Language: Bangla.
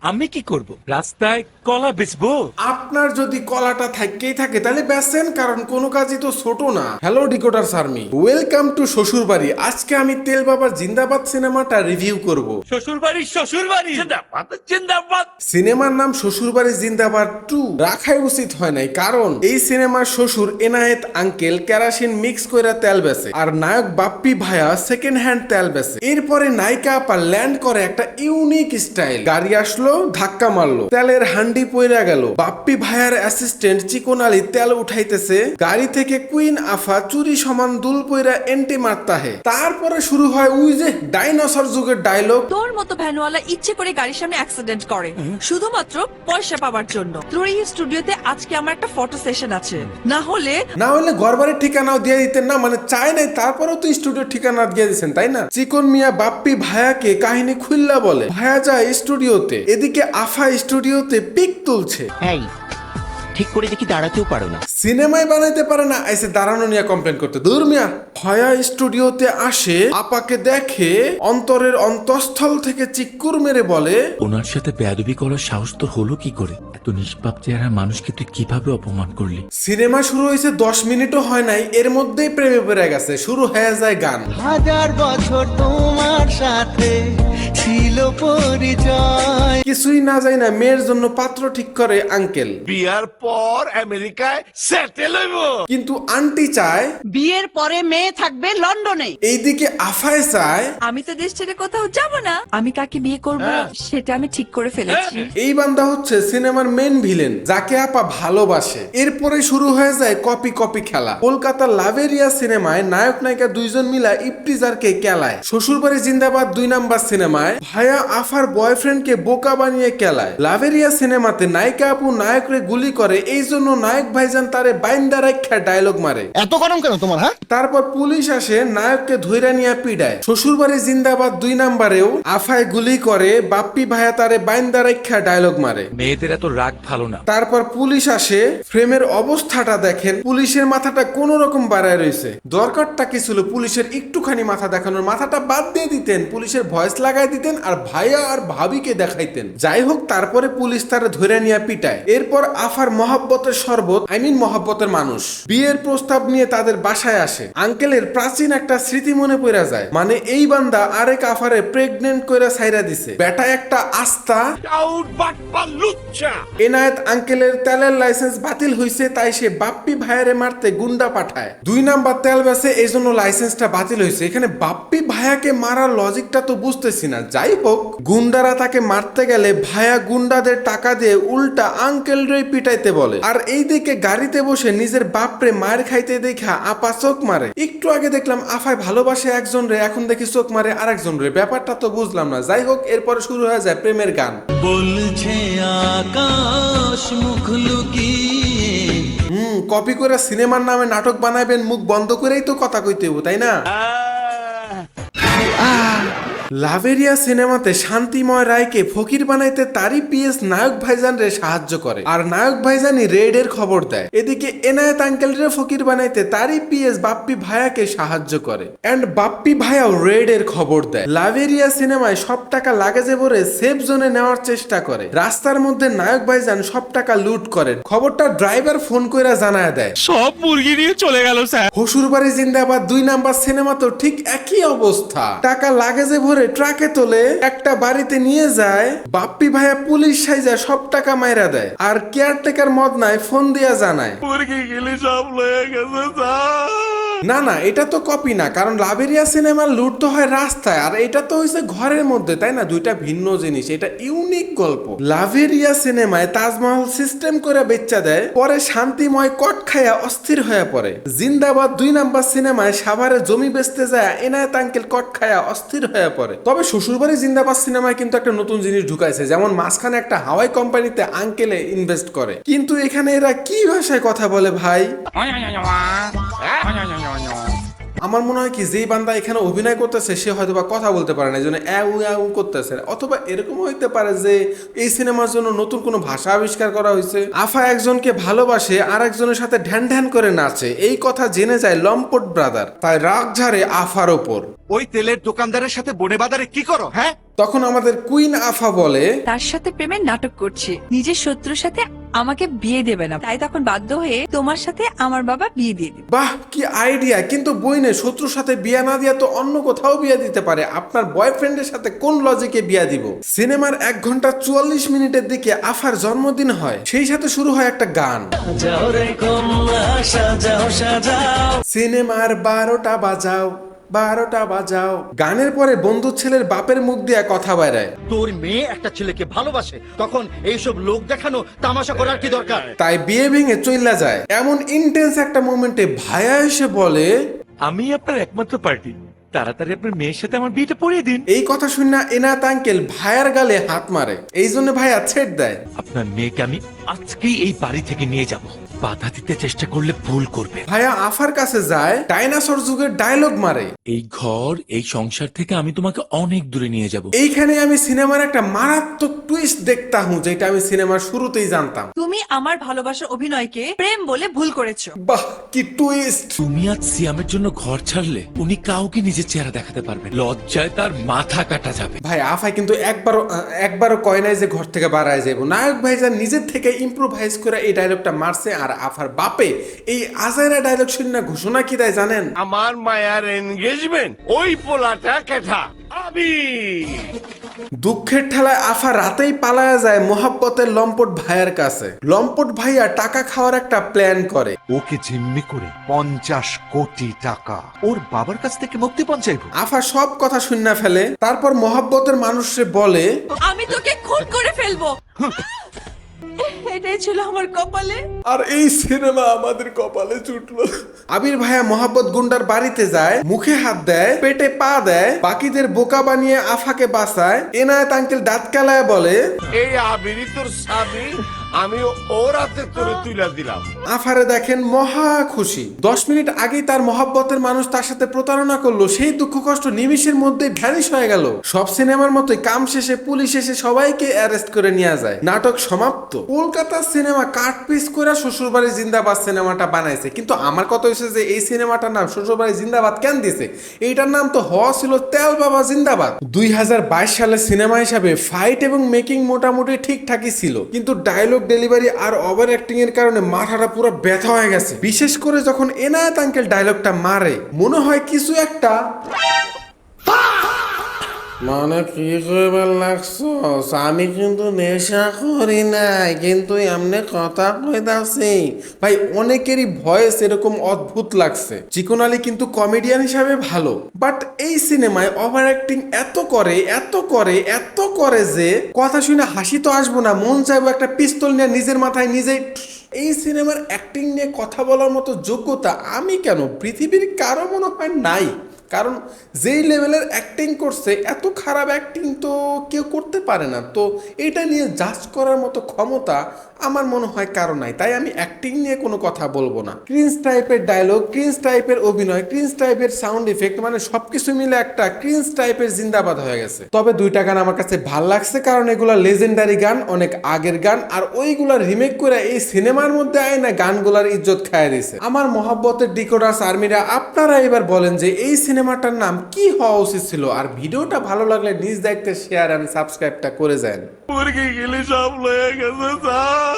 আমি কি করব? রাস্তায় কলা বেচবো? আপনার যদি কলাটা থাকতেই থাকে তাহলে বেচেন, কারণ কোনো কাজই তো ছোট না। Hello decoder army, welcome to শ্বশুর বাড়ি। আজকে আমি তেল বাবার জিন্দাবাদ সিনেমাটা রিভিউ করব। শ্বশুর বাড়ি জিন্দাবাদ জিন্দাবাদ। সিনেমার নাম শ্বশুর বাড়ি জিন্দাবাদ 2 রাখাই উচিত হয় নাই, কারণ এই সিনেমার শ্বশুর এনায়েত আঙ্কেল কেরাসিন মিক্স করে তেল বেচে, আর নায়ক বাপ্পি ভাইয়া সেকেন্ড হ্যান্ড তেল বেচে। এরপরে নায়িকা আপা ল্যান্ড করে একটা ইউনিক স্টাইল, গাড়ি আসলো, ধাক্কা মারলো, তেলের হান্ডি পইরা গেল। বাপ্পি ভাইয়ার অ্যাসিস্ট্যান্ট চিকন আলী তেল উঠাইতেছে, গাড়ি থেকে কুইন আফা চুরি সমান দুল পইরা এন্টি মারতাহে। তারপরে শুরু হয় ওই যে ডাইনোসর যুগের ডায়লগ। তোর মতো ভ্যানওয়ালা ইচ্ছে করে গাড়ির সামনে অ্যাক্সিডেন্ট করে শুধুমাত্র পয়সা পাওয়ার জন্য। তোর এই স্টুডিওতে আজকে আমার একটা ফটো সেশন আছে, না হলে ঘরবাড়ির ঠিকানাও দিয়ে দিতেন না, মানে চাই নাই তারপরেও তো স্টুডিওর ঠিকানা দিয়ে দিচ্ছেন তাই না? চিকন মিয়া বাপ্পি ভাইয়াকে কাহিনী খুললা বলে, ভাইয়া যায় স্টুডিওতে, এদিকে আফা স্টুডিওতে পিক তুলছে। এই ঠিক করে দেখি দাঁড়াতেও পারো না। সিনেমায় বানাইতে পারে না, এসে দাঁড়ানো নিয়ে কমপ্লেন করতে। দূর মিয়া। ভাইয়া স্টুডিওতে আসে, আপাকে দেখে অন্তরের অন্তঃস্থল থেকে চিক্কুর মেরে বলে, ওনার সাথে বেয়াদবি করার সাহস তো হলো কি করে? এত নিষ্পাপ চেহারা মানুষকে তুই কিভাবে অপমান করলি? সিনেমা শুরু হয়েছে 10 মিনিটও হয় নাই, এর মধ্যেই প্রেমে পড়ে গেছে, শুরু হয়ে যায় গান। হাজার বছর তোমার সাথে ছিল পরিচয়। কিছুই না যায় না, মেয়ের জন্য পাত্র ঠিক করে আঙ্কেল, বিয়ার পর আমেরিকায় সেটেল হইব। কিন্তু আন্টি চায়। বিয়ের পরে মেয়ে থাকবে লন্ডনে। এইদিকে আফায় চায়। আমি তো দেশ ছেড়ে কোথাও যাব না, আমি কাকে বিয়ে করব সেটা আমি ঠিক করে ফেলেছি। এই বান্দা হচ্ছে সিনেমার মেন ভিলেন, যাকে আপা ভালোবাসে। এরপরে শুরু হয়ে যায় কপি কপি খেলা। কলকাতার লাভেরিয়া সিনেমায় নায়ক নায়িকা দুইজন মিলা ইফতিজারকে কেলায়। শ্বশুরবাড়ি জিন্দাবাদ 2 নাম্বার সিনেমায় ভাইয়া আফার বয়ফ্রেন্ডকে বোকা বানিয়ে কেলায়। লাভেরিয়া সিনেমাতে নায়িকা আপু নায়করে গুলি করে, এই জন্য নায়ক ভাইজান তারে বাইন্দা রাখা ডায়লগ মারে। এত গরম কেন তোমার? হ্যাঁ, তারপর পুলিশ আসে, নায়ককে ধইরা নিয়ে পিডায়। শ্বশুরবাড়ি জিন্দাবাদ 2 নাম্বারেও আফায় গুলি করে, বাপ্পি ভাইয়া তারে বাইন্দা রাখা ডায়লগ মারে। মেয়েদের এত রাগ ভালো না। তারপর পুলিশ আসে, ফ্রেমের অবস্থাটা দেখেন, পুলিশের মাথাটা কোন রকম বাড়ায় রয়েছে। দরকারটা কি ছিল পুলিশের একটুখানি মাথা দেখানোর? মাথাটা বাদ দিয়ে দিতেন, পুলিশের ভয়েস লাগাই দিতেন, আর ভাইয়া আর ভাবিকে দেখাইতেন। যাই হোক, তারপরে পুলিশ তারে ধরে নিয়ে পিটায়। এরপর আফার মহব্বতের শরবত, মহব্বতের মানুষ বিয়ের প্রস্তাব নিয়ে তাদের বাসায় আসে। আঙ্কেলের প্রাচীন একটা স্মৃতি মনে পড়ে যায়, মানে এই বান্দা আরেক আফারে প্রেগনেন্ট কইরা ছাইরা দিছে। বেটা একটা আস্থা। আউট বাটপা লুচ্চা। এনায়েত আঙ্কেলের তেলের লাইসেন্স বাতিল হইছে, তাই সে বাপ্পি ভাইয়ারে মারতে গুন্ডা পাঠায়। 2 নাম্বার তেল বেচে, এই জন্য লাইসেন্সটা বাতিল হয়েছে। এখানে বাপ্পি ভাইয়াকে মারার লজিকটা তো বুঝতেছি না। যাই হোক, গুন্ডারা তাকে মারতে গেলে ভাইয়া গুন্ডাদের টাকা দিয়ে উল্টা আঙ্কেল রে পিটাইতে বলে। আর এইদিকে গাড়িতে বসে নিজের বাপরে মার খাইতে দেখা আপা চোখ মারে। একটু আগে দেখলাম আফায় ভালোবাসে একজন রে, এখন দেখি চোখ মারে আরেকজন রে, ব্যাপারটা তো বুঝলাম না। যাই হোক, এরপরে শুরু হয়ে যায় প্রেমের গান। বলছে আকাশ মুখ লুকিয়ে। কপি করে সিনেমার নামে নাটক বানাবেন, মুখ বন্ধ করেই তো কথা কইতে হইব তাই না? লাভেরিয়া সিনেমাতে শান্তিময় রায়কে ফকির বানাইতে তারই পিএস নায়ক ভাইজান রে সাহায্য করে, আর নায়ক ভাইজানই রেড এর খবর দেয়। এদিকে এনায়েত আঙ্কেল রে ফকির বানাইতে তারই পিএস বাপ্পি ভাইয়াকে সাহায্য করে, এন্ড বাপ্পি ভাইয়াও রেড এর খবর দেয়। লাভেরিয়া সিনেমায় সব টাকা লাগেজে ভরে সেফ জোনে নেওয়ার চেষ্টা করে। রাস্তার মধ্যে নায়ক ভাইজান সব টাকা লুট করেন। খবরটা ড্রাইভার ফোন কইরা জানায় দেয়। সব মুরগি নিয়ে চলে গেল স্যার। শ্বশুরবাড়ি জিন্দাবাদ 2 নাম্বার সিনেমা তো ঠিক একই অবস্থা। টাকা লাগেজে ভরে ট্রাকে তোলে, একটা বাড়িতে নিয়ে যায়, বাপ্পি ভাইয়া পুলিশ সাইজা সব টাকা মাইরা দেয়, আর কেয়ারটেকার মদ নাই ফোন দিয়া জানায়। মুরগি গিলি সব লয়ে গেছে স্যার। না, এটা তো কপি না, কারণ লাভেরিয়া সিনেমার লুট তো হয় রাস্তায়, আর এটা তো হইছে ঘরের মধ্যে, তাই না? দুইটা ভিন্ন জিনিস, এটা ইউনিক গল্প। লাভেরিয়া সিনেমায় তাজমহল সিস্টেম করে বেচ্চা দেয়, পরে শান্তিময় কট খাইয়া অস্থির হয়ে পড়ে। জিন্দাবাদ 2 নাম্বার সিনেমায় সাভারে জমি বেচতে যায় এনায়েত আঙ্কেল কট খাইয়া অস্থির হয়ে পড়ে। তবে শ্বশুরবাড়ি জিন্দাবাদ সিনেমায় কিন্তু একটা নতুন জিনিস ঢুকাইছে, যেমন মাঝখানে একটা হাওয়াই কোম্পানিতে আঙ্কেলে ইনভেস্ট করে। কিন্তু এখানে এরা কি ভাষায় কথা বলে ভাই? আমার মনে হয় কি যেই বান্দা এখানে অভিনয় করতেছে সে হয়তো বা কথা বলতে পারে না, এই জন্য অ্যাউ করতেছে, অথবা এরকম হইতে পারে যে এই সিনেমার জন্য নতুন কোনো ভাষা আবিষ্কার করা হয়েছে। আফা একজনকে ভালোবাসে আর একজনের সাথে ঢ্যান ঢ্যান করে নাচে, এই কথা জেনে যায় লম্পট ব্রাদার, তাই রাগ ঝাড়ে আফার ওপর। ওই তেলের দোকানদারের সাথে বনে বাজারে কি করো? হ্যাঁ, তখন আমাদের কুইন আফা বলে, তার সাথে প্রেমের নাটক করছি, নিজের শত্রুর সাথে আমাকে বিয়ে দেবে না, তাই তখন বাধ্য হয়ে তোমার সাথে আমার বাবা বিয়ে দিয়ে দিবে। বাহ কি আইডিয়া, কিন্তু বইনে শত্রুর সাথে বিয়া না দিয়া তো অন্য কোথাও বিয়া দিতে পারে, আপনার বয়ফ্রেন্ডের সাথে কোন লজিকে বিয়া দিব? সিনেমার 1 ঘন্টা 44 মিনিটের দিকে আফার জন্মদিন হয়, সেই সাথে শুরু হয় একটা গান, সিনেমার 12টা বাজাও 12টা বাজাও। গানের পরে বন্ধু ছেলের বাপের মুখ দিয়ে কথা বাইরায়, তোর মেয়ে একটা ছেলেকে ভালোবাসে, তখন এইসব লোক দেখানো তামাশা করার কি দরকার? তাই বিয়ে ভেঙে চইলা যায়। এমন ইন্টেন্স একটা মোমেন্টে ভাইয়া এসে বলে, আমি আপনার একমাত্র পার্টি, তাড়াতাড়ি আপনার মেয়ের সাথে আমার বিয়েটা পড়িয়ে দিন। এই কথা শুনে এনায়েত আঙ্কেল ভাইয়ার গালে হাত মারে, এই জন্য ভাইয়া ছেড় দেয়। আপনার মেয়েকে আমি আজকেই এই বাড়ি থেকে নিয়ে যাব, বাধা দিতে চেষ্টা করলে ভুল করবে। ভাইয়া আফার কাছে যায়, ডাইনোসর যুগের ডায়লগ মারে, এই ঘর এই সংসার থেকে আমি তোমাকে অনেক দূরে নিয়ে যাব। এইখানে আমি সিনেমার একটা মারাত্মক টুইস্ট দেখতাম, যেটা আমি সিনেমার শুরুতেই জানতাম। তুমি আমার ভালোবাসার অভিনয়কে প্রেম বলে ভুল করেছো। বাহ কি টুইস্ট। তুমি আজ সিয়ামের জন্য ঘর ছাড়লে উনি কাউকে নিজের চেহারা দেখাতে পারবেন, লজ্জায় তার মাথা কাটা যাবে। ভাই আফাই কিন্তু একবারও কয় নাই যে ঘর থেকে বাড়ায় যাবো। নায়ক ভাই যা নিজের থেকে ইম্প্রোভাইজ করে এই ডায়লগটা মারছে, আর আফার বাপে এই আজাইরা ডায়লগ শুনে ঘোষণা কি দেয় জানেন? আমার মায়ার এনগেজমেন্ট ওই পোলাটা কেঠা আমি। দুঃখের ঠেলায় আফা রাতেই পালায়া যায় মোহাব্বতের লম্পট ভাইয়ের কাছে। লম্পট ভাইয়া টাকা খাওয়ার একটা প্ল্যান করে, ওকে জিম্মি করে 50 কোটি টাকা ওর বাবার কাছ থেকে মুক্তিপণ চাইবো। আফা সব কথা শুননা ফেলে, তারপর মোহাব্বতের মানুষে বলে, আমি তোকে খুন করে ফেলবো। এটাই ছিল আমার কপালে। আর এই সিনেমা আমাদের কপালে জুটলো। আবির ভাইয়া মোহাব্বত গুন্ডার বাড়িতে যায়, মুখে হাত দেয়, পেটে পা দেয়, বাকিদের বোকা বানিয়ে আফাকে বাঁচায়। এনায়েত আঙ্কেল দাঁত কালায় বলে, এই আবিরি তোর স্বামী, আমি ওর হাতে তোরে তুলে দিলাম। আফারে দেখেন মহা খুশি। 10 মিনিট আগেই তার মোহাব্বতের মানুষ তার সাথে প্রতারণা করলো, সেই দুঃখ কষ্ট নিমিষের মধ্যে ভ্যানিশ হয়ে গেল। সব সিনেমার মতোই কাম শেষে পুলিশ এসে সবাইকে অ্যারেস্ট করে নিয়ে যায়। নাটক সমাপ্ত। কলকাতার সিনেমা কাট পিস করে শ্বশুরবাড়ি জিন্দাবাদ সিনেমাটা বানাইছে, কিন্তু আমার কথা হয়েছে যে এই সিনেমাটার নাম শ্বশুরবাড়ি জিন্দাবাদ কেন দিছে? এইটার নাম তো হওয়া ছিল তেল বাবা জিন্দাবাদ। 2022 সালের সিনেমা হিসাবে ফাইট এবং মেকিং মোটামুটি ঠিকঠাকই ছিল, কিন্তু ডায়লগ ডেলিভারি আর ওভার অ্যাক্টিং এর কারণে মাথাটা পুরো ব্যথা হয়ে গেছে। বিশেষ করে যখন এনায়েত আঙ্কেল ডায়লগটা মারে, মনে হয় কিছু একটা মানে কি কইবার লাগছস? আমি কিন্তু নেশা করি নাই, কিন্তু এমনি কথা কইতাছি। ভাই অনেকেরই ভয়েস এরকম অদ্ভুত লাগছে। চিকন আলী কিন্তু কমেডিয়ান হিসাবে ভালো, বাট এই সিনেমায় ওভার অ্যাক্টিং এত করে যে কথা শুনে হাসি তো আসবো না, মন চাইবো একটা পিস্তল নিয়ে নিজের মাথায় নিজেই। এই সিনেমার অ্যাক্টিং নিয়ে কথা বলার মতো যোগ্যতা আমি কেন পৃথিবীর কারো মনে হয় নাই, কারণ যেই লেভেলের অ্যাক্টিং করছে এত খারাপ অ্যাক্টিং তো কেউ করতে পারে না। তো এটা নিয়ে জাজ করার মতো ক্ষমতা আমার মনে হয় কারো নাই, তাই আমি অ্যাক্টিং নিয়ে কোনো কথা বলবো না। ক্রিঞ্জ টাইপের ডায়লগ, ক্রিঞ্জ টাইপের অভিনয়, ক্রিঞ্জ টাইপের সাউন্ড ইফেক্ট, মানে সবকিছু মিলে একটা ক্রিঞ্জ টাইপের জিন্দাবাদ হয়ে গেছে। তবে 2টা গান আমার কাছে ভাল লাগছে, কারণ এগুলা লেজেন্ডারি গান, অনেক আগের গান, আর ওইগুলা রিমেক করে এই সিনেমার মধ্যে আয়না গানগুলার ইজ্জত খায় দিছে। আমার মহব্বতের ডিকোডার্স আর্মিরা, আপনারা এবার বলেন যে এই সিনেমাটার নাম কি হওয়া উচিত ছিল? আর ভিডিওটা ভালো লাগলে নিজ দায়িত্বে শেয়ার এন্ড সাবস্ক্রাইবটা করে যান। মুরগি গেলে সব লয়ে গেছে স্যার।